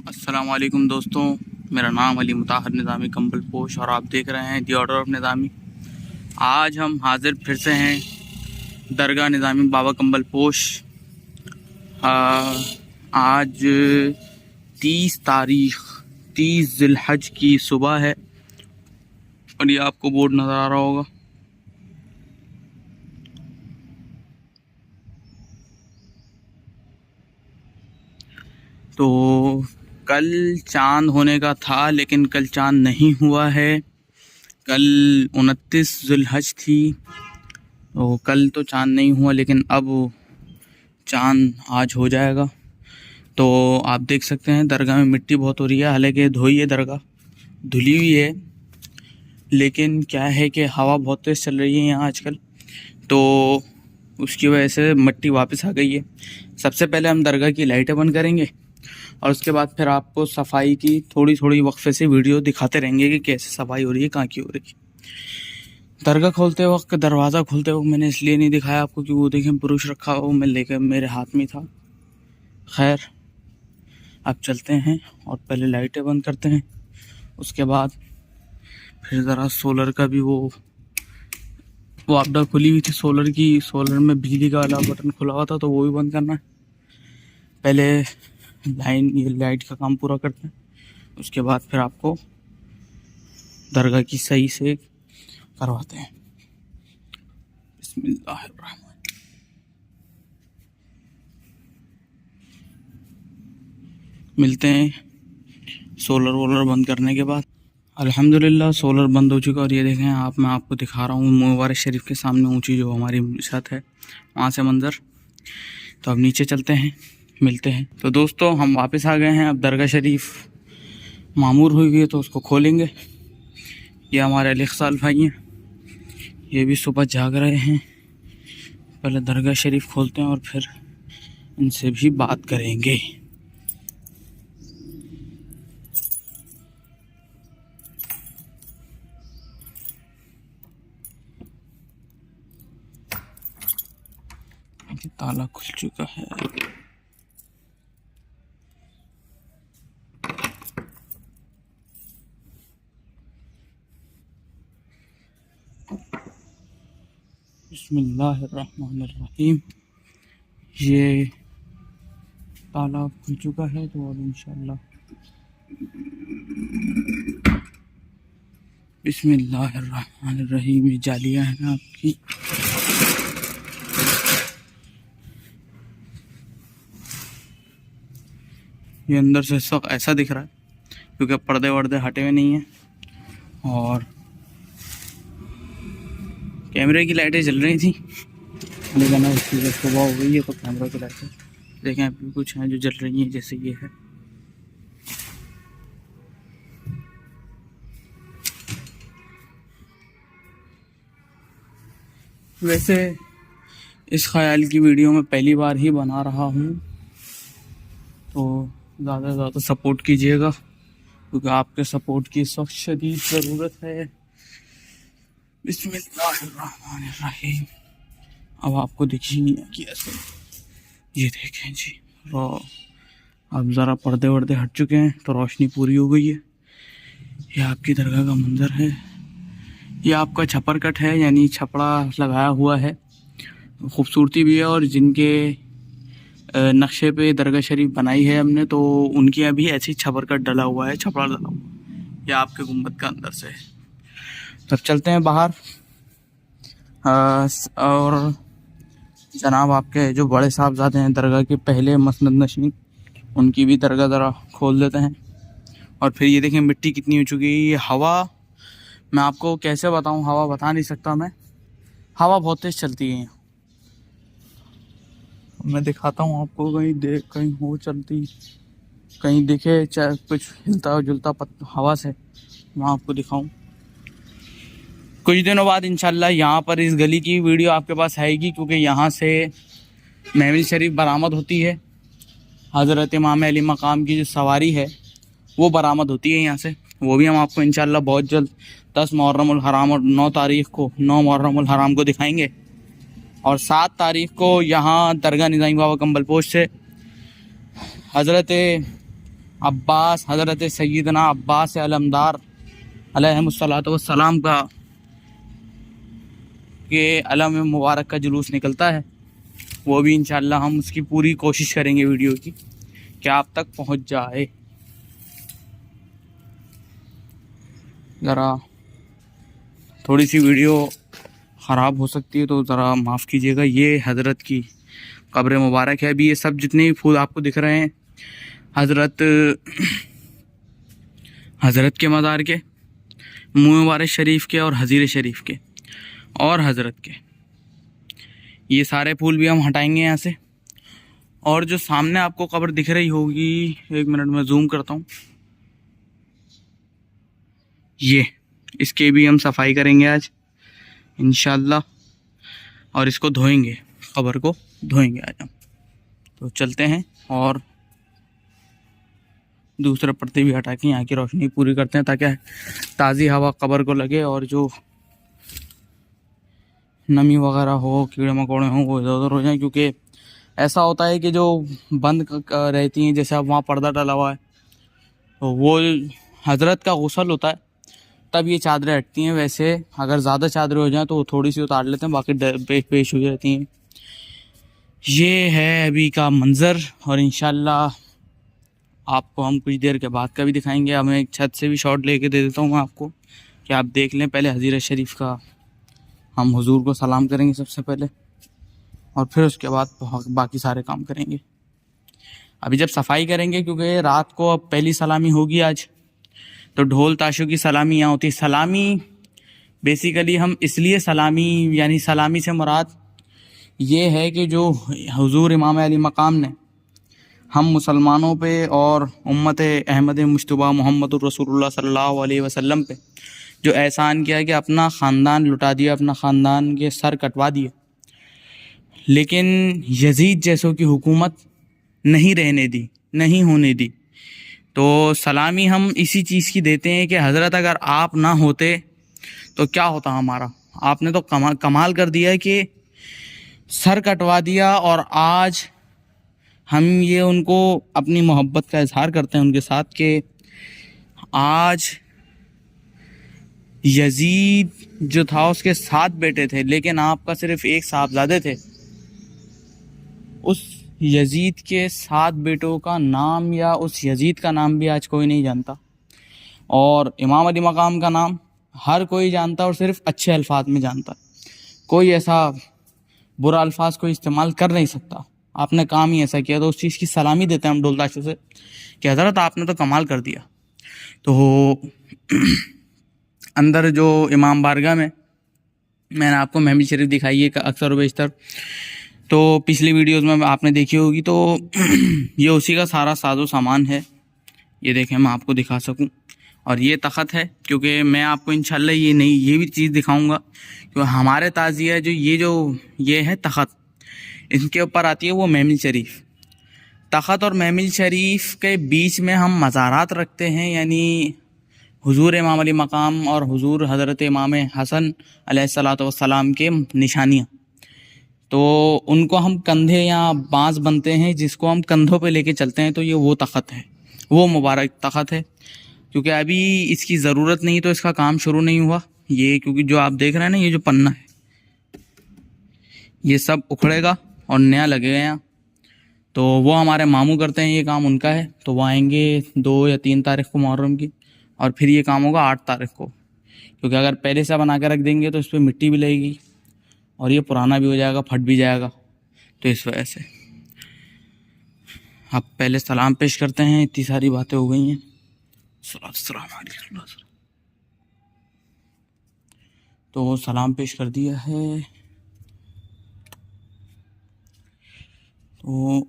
अस्सलाम वालेकुम दोस्तों, मेरा नाम अली मुताहर निज़ामी कंबल पोश और आप देख रहे हैं दी ऑर्डर ऑफ निज़ामी। आज हम हाजिर फिर से हैं दरगाह निज़ामी बाबा कंबल पोश। आज 30 ज़िलहज की सुबह है और ये आपको बोर्ड नज़र आ रहा होगा। तो कल चांद होने का था लेकिन कल चांद नहीं हुआ है। कल 29 ज़िलहज थी, तो कल तो चांद नहीं हुआ लेकिन अब चांद आज हो जाएगा। तो आप देख सकते हैं दरगाह में मिट्टी बहुत हो रही है, हालांकि धोई है, दरगाह धुली हुई है, लेकिन क्या है कि हवा बहुत तेज़ चल रही है यहाँ आजकल, तो उसकी वजह से मिट्टी वापस आ गई है। सबसे पहले हम दरगाह की लाइटें बंद करेंगे और उसके बाद फिर आपको सफाई की थोड़ी वक्फे से वीडियो दिखाते रहेंगे कि कैसे सफाई हो रही है, कहाँ की हो रही है। दरगाह खोलते वक्त, दरवाज़ा खोलते वक्त मैंने इसलिए नहीं दिखाया आपको कि वो देखें पुरुष रखा हो, मैं लेकर मेरे हाथ में था। खैर, अब चलते हैं और पहले लाइटें बंद करते हैं, उसके बाद फिर ज़रा सोलर का भी वो आपदा खुली हुई थी सोलर की, सोलर में बिजली का वाला बटन खुला हुआ था, तो वो भी बंद करना है। पहले ये लाइट का काम पूरा करते हैं, उसके बाद फिर आपको दरगाह की सही से करवाते हैं। बिस्मिल्लाहिर्रहमान। मिलते हैं सोलर वोलर बंद करने के बाद। अल्हम्दुलिल्लाह सोलर बंद हो चुका और ये देखें आप, मैं आपको दिखा रहा हूँ मुबारक शरीफ के सामने ऊंची जो हमारी छत है, वहाँ से मंज़र। तो अब नीचे चलते हैं, मिलते हैं। तो दोस्तों हम वापस आ गए हैं। अब दरगाह शरीफ मामूर हुई है तो उसको खोलेंगे। ये हमारे अलीख्साल भाई हैं, ये भी सुबह जाग रहे हैं। पहले दरगाह शरीफ खोलते हैं और फिर इनसे भी बात करेंगे। ताला खुल चुका है। बिस्मिल्लाहिर्रहमानिर्रहीम। ये ताला खुल चुका है, तो अब इंशाअल्लाह बिस्मिल्लाहिर्रहमानिर्रहीम। ये जालियाँ हैं ना आपकी, ये अंदर से सब ऐसा दिख रहा है क्योंकि पर्दे वर्दे हटे हुए नहीं हैं और कैमरे की लाइटें जल रही थी, लेकिन अब उसकी जब सुबह हो गई है तो कैमरा की लाइटें देखें अभी कुछ हैं जो जल रही हैं, जैसे ये है। वैसे इस ख्याल की वीडियो में पहली बार ही बना रहा हूँ, तो ज़्यादा से ज़्यादा सपोर्ट कीजिएगा क्योंकि आपके सपोर्ट की सख्त शदीद ज़रूरत है। बिस्मिल्लाहिर्रहमानिर्रहीम। अब आपको दिखी कि ऐसे ये देखें जी, अब ज़रा पर्दे वर्दे हट चुके हैं तो रोशनी पूरी हो गई है। ये आपकी दरगाह का मंजर है। ये आपका छपर कट है, यानी छपड़ा लगाया हुआ है, खूबसूरती भी है। और जिनके नक्शे पे दरगाह शरीफ बनाई है हमने, तो उनके यहाँ भी ऐसे ही छपर कट डला हुआ है, छपड़ा डला हुआ। ये आपके गुंबद का अंदर से है। तब चलते हैं बाहर। और जनाब आपके जो बड़े साहबजादे हैं दरगाह के पहले मसनद नशीन, उनकी भी दरगाह ज़रा खोल देते हैं। और फिर ये देखें मिट्टी कितनी हो चुकी है। ये हवा, मैं आपको कैसे बताऊं, हवा बता नहीं सकता मैं, हवा बहुत तेज़ चलती है। मैं दिखाता हूँ आपको, कहीं हो चलती, कहीं दिखे चाहे कुछ हिलता जुलता हवा से, मैं आपको दिखाऊं। कुछ दिनों बाद इंशाल्लाह यहाँ पर इस गली की वीडियो आपके पास आएगी, क्योंकि यहाँ से महविल शरीफ बरामद होती है। हज़रत इमाम अली मकाम की जो सवारी है वो बरामद होती है यहाँ से, वो भी हम आपको इंशाल्लाह बहुत जल्द 10 मुहर्रमुल हराम और 9 मुहर्रमुल हराम को दिखाएंगे। और 7 तारीख़ को यहाँ दरगाह निज़ामी बाबा कंबल पोश से हज़रत अब्बास हज़रत सैयदना अब्बास अलमदार अलैहिमुस्सलातु वस्सलाम का के अलम मुबारक का जुलूस निकलता है। वो भी इंशाअल्लाह हम उसकी पूरी कोशिश करेंगे वीडियो की कि आप तक पहुंच जाए। ज़रा थोड़ी सी वीडियो ख़राब हो सकती है तो ज़रा माफ़ कीजिएगा। ये हज़रत की कब्र मुबारक है। अभी ये सब जितने भी फूल आपको दिख रहे हैं हज़रत के मज़ार के, मुँह मुबारक शरीफ के और हज़ीर शरीफ के और हज़रत के, ये सारे फूल भी हम हटाएंगे यहाँ से। और जो सामने आपको कब्र दिख रही होगी, 1 मिनट में जूम करता हूँ, ये इसके भी हम सफाई करेंगे आज इंशाअल्लाह और इसको धोएंगे, कब्र को धोएंगे आज हम। तो चलते हैं और दूसरे पर्दे भी हटा के यहाँ की रोशनी पूरी करते हैं ताकि ताज़ी हवा कब्र को लगे और जो नमी वगैरह हो, कीड़े मकोड़े हों, वो इधर उधर हो जाए। क्योंकि ऐसा होता है कि जो बंद रहती हैं, जैसे अब वहाँ पर्दा डाला हुआ है तो वो हज़रत का गुस्ल होता है तब ये चादरें हटती हैं। वैसे अगर ज़्यादा चादरें हो जाएं तो वो थोड़ी सी उतार लेते हैं, बाकी पेश हो जाती हैं। ये है अभी का मंज़र और इंशाल्लाह आपको हम कुछ देर के बाद का भी दिखाएंगे। अब मैं एक छत से भी शॉट लेके दे देता हूँ मैं आपको कि आप देख लें। पहले हज़ीर शरीफ का हम हुजूर को सलाम करेंगे सबसे पहले और फिर उसके बाद बाकी सारे काम करेंगे। अभी जब सफाई करेंगे, क्योंकि रात को अब पहली सलामी होगी आज, तो ढोल ताशों की सलामी यहाँ होती है। सलामी बेसिकली हम इसलिए सलामी यानी सलामी से मुराद ये है कि जो हुजूर इमाम अली मकाम ने हम मुसलमानों पे और उम्मत अहमद मुश्तबा मोहम्मद रसूलुल्लाह सल्लल्लाहु अलैहि वसल्लम पे जो एहसान किया कि अपना ख़ानदान लुटा दिया, अपना ख़ानदान के सर कटवा दिए, लेकिन यजीद जैसों की हुकूमत नहीं रहने दी, नहीं होने दी। तो सलामी हम इसी चीज़ की देते हैं कि हज़रत अगर आप ना होते तो क्या होता हमारा। आपने तो कमाल कर दिया है कि सर कटवा दिया और आज हम ये उनको अपनी मोहब्बत का इजहार करते हैं उनके साथ कि आज यजीद जो था उसके 7 बेटे थे, लेकिन आपका सिर्फ एक साहबजादे थे। उस यजीद के 7 बेटों का नाम या उस यजीद का नाम भी आज कोई नहीं जानता और इमाम अली मकाम का नाम हर कोई जानता और सिर्फ अच्छे अल्फाज में जानता। कोई ऐसा बुरा अल्फाज कोई इस्तेमाल कर नहीं सकता। आपने काम ही ऐसा किया, तो उस चीज़ की सलामी देते हैं हम ढोल ताशों से कि हज़रत आपने तो कमाल कर दिया। तो अंदर जो इमाम बारगाह में मैंने आपको महमिल शरीफ दिखाई है अक्सर व बेशतर, तो पिछली वीडियोस में आपने देखी होगी। तो ये उसी का सारा साजो सामान है। ये देखें, मैं आपको दिखा सकूं। और ये तख़त है, क्योंकि मैं आपको इंशाल्लाह ये भी चीज़ दिखाऊंगा क्योंकि हमारे ताज़िया जो ये है तख़त, इनके ऊपर आती है वो महमिल शरीफ। तख़त और महमिल शरीफ के बीच में हम मज़ारात रखते हैं, यानी हुजूर इमाम अली मकाम और हुजूर हज़रत इमाम हसन अलैहिस्सलातु वस्सलाम के निशानियाँ। तो उनको हम कंधे या बांस बनते हैं जिसको हम कंधों पे लेके चलते हैं। तो ये वो तख़त है, वो मुबारक तख़त है। क्योंकि अभी इसकी ज़रूरत नहीं, तो इसका काम शुरू नहीं हुआ ये, क्योंकि जो आप देख रहे हैं ना, ये जो पन्ना है ये सब उखड़ेगा और नया लगेगा यहाँ। तो वो हमारे मामू करते हैं, ये काम उनका है। तो वो आएंगे 2 या 3 तारीख़ को मुहर्रम की, और फिर ये काम होगा 8 तारीख़ को। क्योंकि अगर पहले से बना के रख देंगे तो इस पर मिट्टी भी लगेगी और ये पुराना भी हो जाएगा, फट भी जाएगा। तो इस वजह से अब पहले सलाम पेश करते हैं। इतनी सारी बातें हो गई हैं। तो सलाम पेश कर दिया है। तो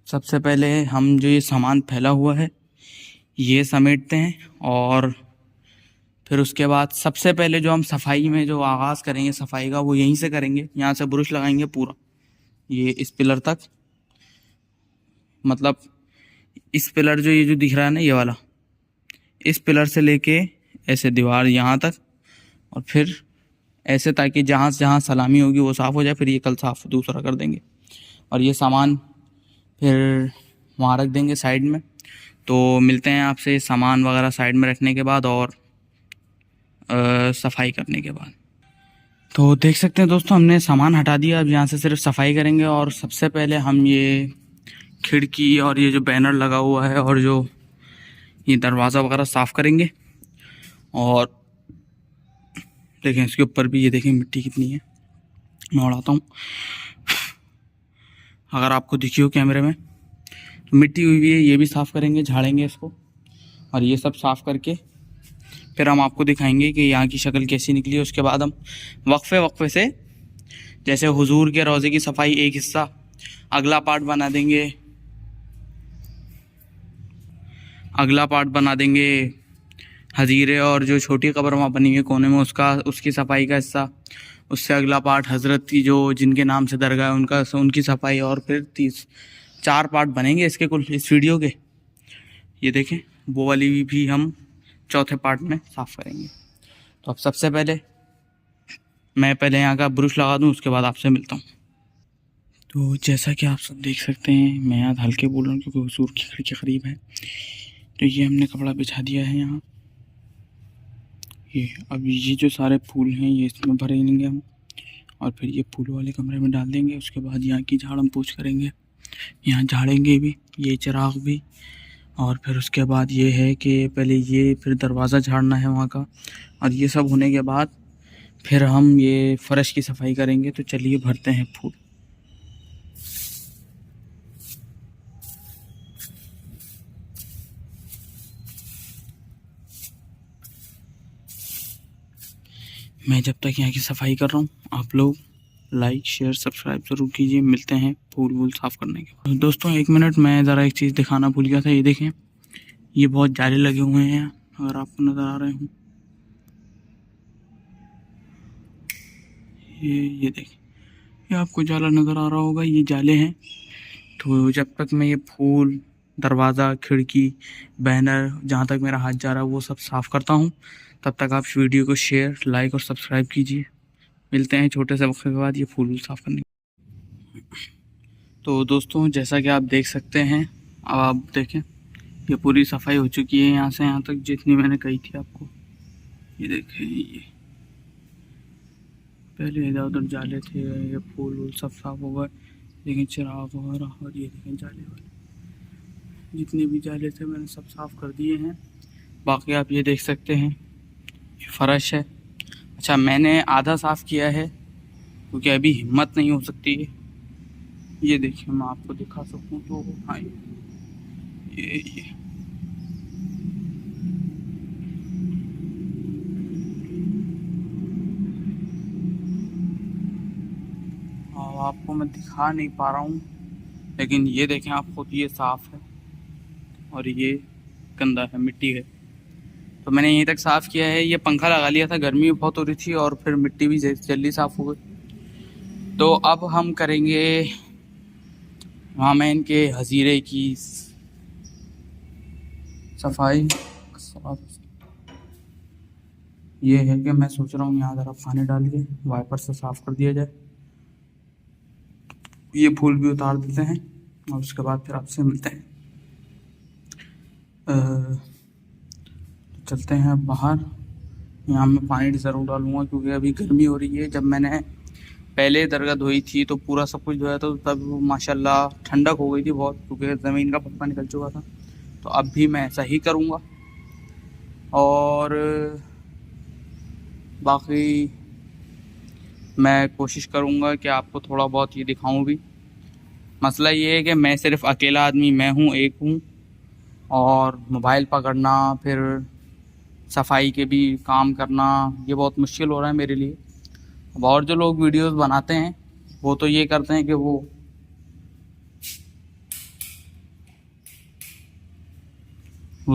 सबसे पहले हम जो ये सामान फैला हुआ है ये समेटते हैं, और फिर उसके बाद सबसे पहले जो हम सफाई में जो आगाज़ करेंगे सफाई का, वो यहीं से करेंगे। यहाँ से ब्रश लगाएंगे पूरा ये इस पिलर तक, मतलब इस पिलर जो ये जो दिख रहा है ना, ये वाला, इस पिलर से लेके ऐसे दीवार यहाँ तक, और फिर ऐसे, ताकि जहाँ जहाँ सलामी होगी वो साफ़ हो जाए। फिर ये कल साफ़ दूसरा कर देंगे। और ये सामान फिर वहाँ रख देंगे साइड में। तो मिलते हैं आपसे सामान वगैरह साइड में रखने के बाद और सफाई करने के बाद। तो देख सकते हैं दोस्तों, हमने सामान हटा दिया। अब यहाँ से सिर्फ सफाई करेंगे और सबसे पहले हम ये खिड़की और ये जो बैनर लगा हुआ है और जो ये दरवाज़ा वगैरह साफ़ करेंगे। और देखें इसके ऊपर भी ये देखें मिट्टी कितनी है, मैं उड़ाता हूँ। अगर आपको दिखी हो कैमरे में तो मिट्टी हुई हुई है, ये भी साफ़ करेंगे, झाड़ेंगे इसको। और ये सब साफ़ करके फिर हम आपको दिखाएंगे कि यहाँ की शक्ल कैसी निकली है। उसके बाद हम वक्फे से, जैसे हुजूर के रोज़े की सफाई एक हिस्सा, अगला पार्ट बना देंगे हजीरे और जो छोटी कब्र वहाँ बनी है कोने में उसकी सफाई का हिस्सा। उससे अगला पार्ट हज़रत की जो जिनके नाम से दरगाह है उनकी सफाई। और फिर 4 पार्ट बनेंगे इसके कुल इस वीडियो के। ये देखें वो वाली भी हम चौथे पार्ट में साफ़ करेंगे। तो अब सबसे पहले मैं यहाँ का ब्रश लगा दूं, उसके बाद आपसे मिलता हूँ। तो जैसा कि आप सब देख सकते हैं, मैं यहाँ हल्के बोल रहा हूँ क्योंकि हुजूर की खिड़की के करीब है। तो ये हमने कपड़ा बिछा दिया है यहाँ। ये अब ये जो सारे फूल हैं ये इसमें भर लेंगे हम और फिर ये फूल वाले कमरे में डाल देंगे। उसके बाद यहाँ की झाड़म पोछ करेंगे, यहाँ झाड़ेंगे भी, ये चिराग भी। और फिर उसके बाद ये है कि पहले ये फिर दरवाज़ा झाड़ना है वहाँ का। और ये सब होने के बाद फिर हम ये फर्श की सफाई करेंगे। तो चलिए भरते हैं फूल। मैं जब तक यहाँ की सफाई कर रहा हूँ, आप लोग लाइक शेयर सब्सक्राइब ज़रूर कीजिए। मिलते हैं फूल वूल साफ़ करने के बाद। दोस्तों 1 मिनट, मैं ज़रा एक चीज़ दिखाना भूल गया था। ये देखें, ये बहुत जाले लगे हुए हैं, अगर आपको नज़र आ रहे हों। ये देखें, ये आपको जाला नज़र आ रहा होगा, ये जाले हैं। तो जब तक मैं ये फूल, दरवाज़ा, खिड़की, बैनर, जहाँ तक मेरा हाथ जा रहा है वो सब साफ़ करता हूँ, तब तक आप वीडियो को शेयर, लाइक और सब्सक्राइब कीजिए। मिलते हैं छोटे से वक्त के बाद ये फूल साफ़ करने। तो दोस्तों जैसा कि आप देख सकते हैं, अब आप देखें ये पूरी सफाई हो चुकी है यहाँ से यहाँ तक, जितनी मैंने कही थी आपको। ये देखें, ये पहले इधर उधर जाले थे, ये फूल वूल सब साफ हो गए, लेकिन चिराग वगैरह और ये देखें जाले वाले जितने भी जाले थे मैंने सब साफ़ कर दिए हैं। बाकी आप ये देख सकते हैं ये फर्श है। अच्छा, मैंने आधा साफ़ किया है क्योंकि अभी हिम्मत नहीं हो सकती है। ये देखिए, मैं आपको दिखा सकूं तो हाँ, ये आपको मैं दिखा नहीं पा रहा हूँ, लेकिन ये देखें आप खुद, ये साफ़ है और ये गंदा है, मिट्टी है। तो मैंने यहीं तक साफ़ किया है। ये पंखा लगा लिया था, गर्मी बहुत हो रही थी और फिर मिट्टी भी जल्दी साफ़ हो गई। तो अब हम करेंगे वहाँ मैं इनके हजीरे की सफाई। ये है कि मैं सोच रहा हूँ यहाँ ज़रा पानी डाल के वाइपर से साफ़ कर दिया जाए। ये फूल भी उतार देते हैं और उसके बाद फिर आपसे मिलते हैं। चलते हैं बाहर। यहाँ मैं पानी ज़रूर डालूँगा क्योंकि अभी गर्मी हो रही है। जब मैंने पहले दरगाह धोई थी तो पूरा सब कुछ धोया था, तो तब माशाल्लाह ठंडक हो गई थी बहुत, क्योंकि ज़मीन का पत्ता निकल चुका था। तो अब भी मैं ऐसा ही करूँगा और बाकी मैं कोशिश करूँगा कि आपको थोड़ा बहुत ये दिखाऊँ भी। मसला ये है कि मैं सिर्फ अकेला आदमी, मैं हूँ, एक हूँ, और मोबाइल पकड़ना फिर सफाई के भी काम करना ये बहुत मुश्किल हो रहा है मेरे लिए। अब और जो लोग वीडियोस बनाते हैं वो तो ये करते हैं कि वो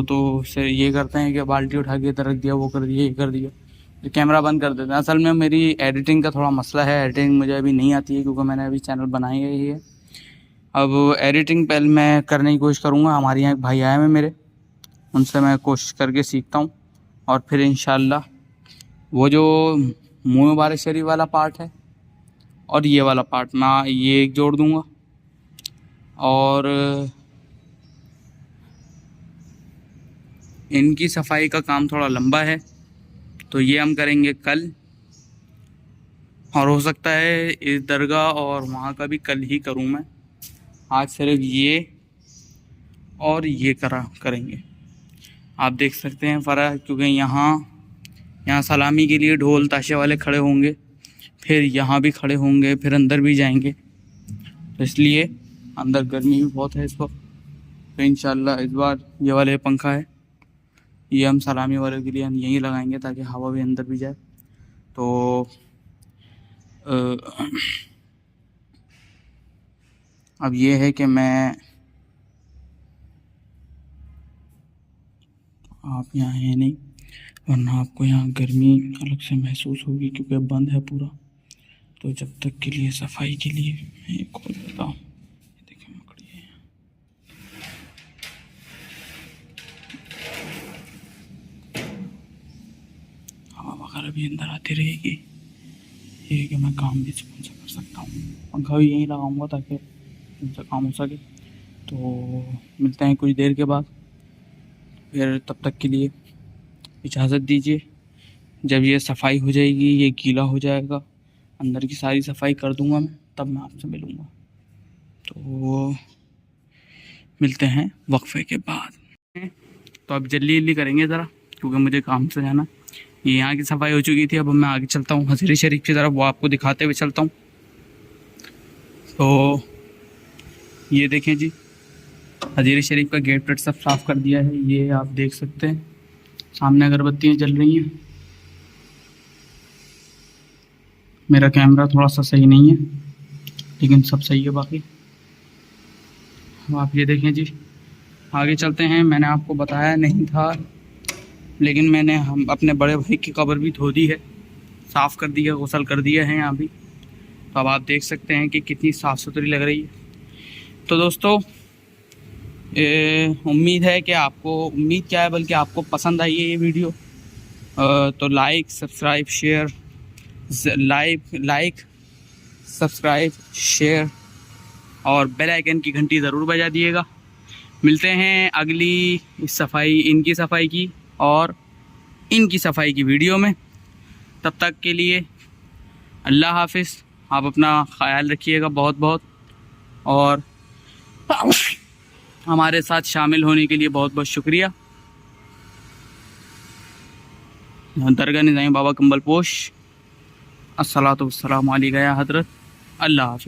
तो से ये करते हैं कि बाल्टी उठा के इधर रख दिया, वो कर दिया, ये कर दिया, तो कैमरा बंद कर देते हैं। असल में मेरी एडिटिंग का थोड़ा मसला है, एडिटिंग मुझे अभी नहीं आती है क्योंकि मैंने अभी चैनल बनाई ही है। अब एडिटिंग पहले मैं करने की कोशिश करूँगा। हमारे यहाँ एक भाई आए हैं मेरे, उनसे मैं कोशिश करके सीखता हूँ और फिर इंशाल्लाह वो जो मुँह मुबारक शरीफ वाला पार्ट है और ये वाला पार्ट मैं ये एक जोड़ दूँगा और इनकी सफाई का काम थोड़ा लंबा है, तो ये हम करेंगे कल, और हो सकता है इस दरगाह और वहाँ का भी कल ही करूँ मैं। आज सिर्फ ये और ये करेंगे। आप देख सकते हैं फ़र्क, क्योंकि यहाँ सलामी के लिए ढोल ताशे वाले खड़े होंगे, फिर यहाँ भी खड़े होंगे, फिर अंदर भी जाएंगे, तो इसलिए अंदर गर्मी भी बहुत है इस वक्त। तो इंशाल्लाह इस बार ये वाले पंखा है, ये हम सलामी वालों के लिए हम यहीं लगाएंगे ताकि हवा भी अंदर भी जाए। तो अब ये है कि मैं, आप यहाँ हैं नहीं, वरना आपको यहाँ गर्मी अलग से महसूस होगी, क्योंकि अब बंद है पूरा। तो जब तक के लिए सफाई के लिए मैं एक खोल देता हूँ। देखिए मकड़ी है, हवा वगैरह भी अंदर आती रहेगी, ये कि मैं काम भी सुकून से कर सकता हूँ। पंखा भी यहीं लगाऊंगा ताकि उनसे काम हो सके। तो मिलते हैं कुछ देर के बाद, फिर तब तक के लिए इजाज़त दीजिए। जब ये सफाई हो जाएगी, ये गीला हो जाएगा, अंदर की सारी सफाई कर दूंगा मैं, तब मैं आपसे मिलूँगा। तो मिलते हैं वक्फे के बाद। तो अब जल्दी करेंगे ज़रा, क्योंकि मुझे काम से जाना। ये यहाँ की सफाई हो चुकी थी, अब मैं आगे चलता हूँ हज़ीर शरीफ की तरफ, वो आपको दिखाते हुए चलता हूँ। तो ये देखें जी, हज़ीर शरीफ का गेट वेट सब साफ़ कर दिया है। ये आप देख सकते हैं सामने अगरबत्तियाँ जल रही हैं। मेरा कैमरा थोड़ा सा सही नहीं है, लेकिन सब सही है बाकी। आप ये देखें जी, आगे चलते हैं। मैंने आपको बताया नहीं था, लेकिन मैंने हम अपने बड़े भाई की कब्र भी धो दी है, साफ़ कर दिया, गुसल कर दिया है यहाँ भी। तो अब आप देख सकते हैं कि कितनी साफ़ सुथरी लग रही है। तो दोस्तों, उम्मीद है कि आपको, उम्मीद क्या है बल्कि आपको पसंद आई है ये वीडियो। तो लाइक सब्सक्राइब शेयर और बेल आइकन की घंटी ज़रूर बजा दिएगा। मिलते हैं अगली सफाई, इनकी सफाई की और इनकी सफाई की वीडियो में। तब तक के लिए अल्लाह हाफिज़। आप अपना ख्याल रखिएगा बहुत बहुत, और हमारे साथ शामिल होने के लिए बहुत बहुत शुक्रिया। दरगाह निज़ामी बाबा कंबल पोश, अस्सलातु वस्सलामु अलैका या हज़रत। अल्लाह हाफ़िज़।